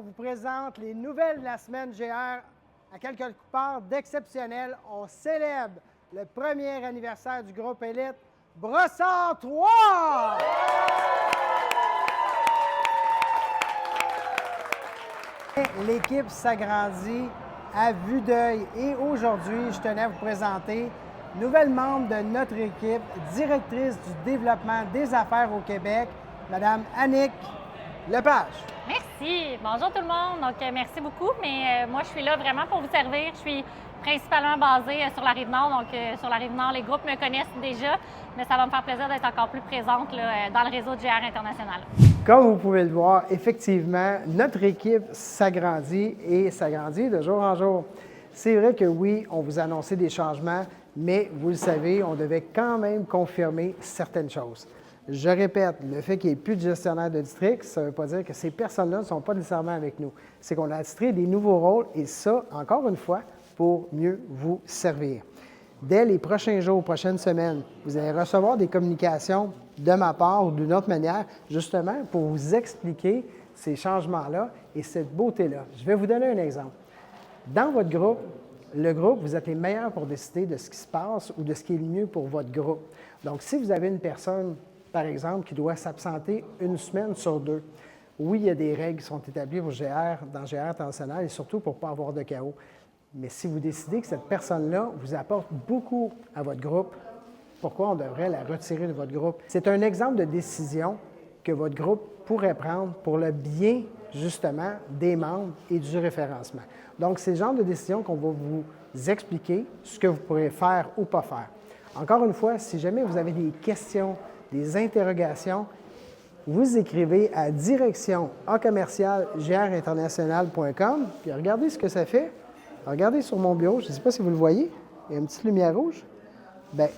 On vous présente les nouvelles de la semaine GR. À quelques parts d'exceptionnel, on célèbre le premier anniversaire du groupe Élite Brossard 3! L'équipe s'agrandit à vue d'œil et aujourd'hui, je tenais à vous présenter nouvelle membre de notre équipe, directrice du développement des affaires au Québec, Mme Annick Lepage. Merci. Bonjour tout le monde. Donc, merci beaucoup. Mais moi, je suis là vraiment pour vous servir. Je suis principalement basée sur la Rive-Nord. Donc, sur la Rive-Nord, les groupes me connaissent déjà, mais ça va me faire plaisir d'être encore plus présente là, dans le réseau de GR International. Comme vous pouvez le voir, effectivement, notre équipe s'agrandit et s'agrandit de jour en jour. C'est vrai que oui, on vous a annoncé des changements, mais vous le savez, on devait quand même confirmer certaines choses. Je répète, le fait qu'il n'y ait plus de gestionnaire de district, ça ne veut pas dire que ces personnes-là ne sont pas nécessairement avec nous. C'est qu'on a attitré des nouveaux rôles et ça, encore une fois, pour mieux vous servir. Dès les prochains jours, prochaines semaines, vous allez recevoir des communications de ma part ou d'une autre manière, justement pour vous expliquer ces changements-là et cette beauté-là. Je vais vous donner un exemple. Dans votre groupe, le groupe, vous êtes les meilleurs pour décider de ce qui se passe ou de ce qui est le mieux pour votre groupe. Donc, si vous avez une personne, par exemple, qui doit s'absenter une semaine sur deux, oui, il y a des règles qui sont établies pour dans GR International et surtout pour ne pas avoir de chaos. Mais si vous décidez que cette personne-là vous apporte beaucoup à votre groupe, pourquoi on devrait la retirer de votre groupe? C'est un exemple de décision que votre groupe pourrait prendre pour le bien, justement, des membres et du référencement. Donc, c'est le genre de décision qu'on va vous expliquer, ce que vous pourrez faire ou pas faire. Encore une fois, si jamais vous avez des questions, des interrogations, vous écrivez à direction@grinternationnal.com, puis regardez ce que ça fait. Regardez sur mon bureau, je ne sais pas si vous le voyez, il y a une petite lumière rouge. Bien,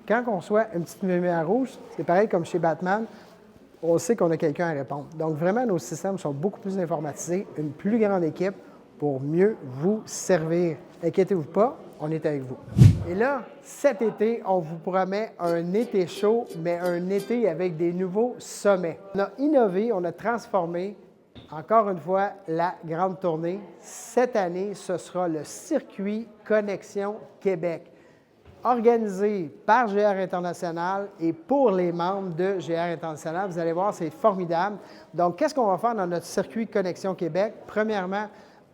quand on reçoit une petite lumière rouge, c'est pareil comme chez Batman, on sait qu'on a quelqu'un à répondre. Donc, vraiment, nos systèmes sont beaucoup plus informatisés, une plus grande équipe pour mieux vous servir. Inquiétez-vous pas, on est avec vous. Et là, cet été, on vous promet un été chaud, mais un été avec des nouveaux sommets. On a innové, on a transformé, encore une fois, la grande tournée. Cette année, ce sera le circuit Connexion Québec, organisé par GR International et pour les membres de GR International. Vous allez voir, c'est formidable. Donc, qu'est-ce qu'on va faire dans notre circuit Connexion Québec? Premièrement,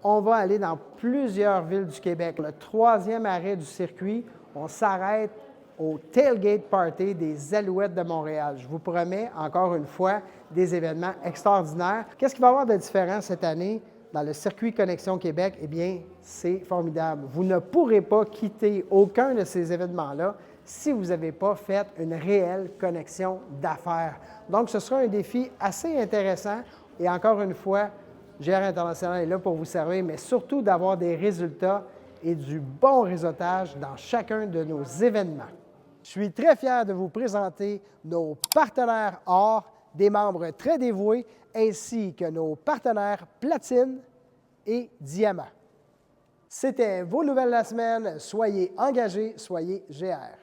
on va aller dans plusieurs villes du Québec. Le troisième arrêt du circuit, on s'arrête au Tailgate Party des Alouettes de Montréal. Je vous promets, encore une fois, des événements extraordinaires. Qu'est-ce qu'il va y avoir de différent cette année dans le circuit Connexion Québec? Eh bien, c'est formidable. Vous ne pourrez pas quitter aucun de ces événements-là si vous n'avez pas fait une réelle connexion d'affaires. Donc, ce sera un défi assez intéressant et encore une fois, GR International est là pour vous servir, mais surtout d'avoir des résultats et du bon réseautage dans chacun de nos événements. Je suis très fier de vous présenter nos partenaires or, des membres très dévoués, ainsi que nos partenaires platine et diamant. C'était vos nouvelles de la semaine. Soyez engagés, soyez GR.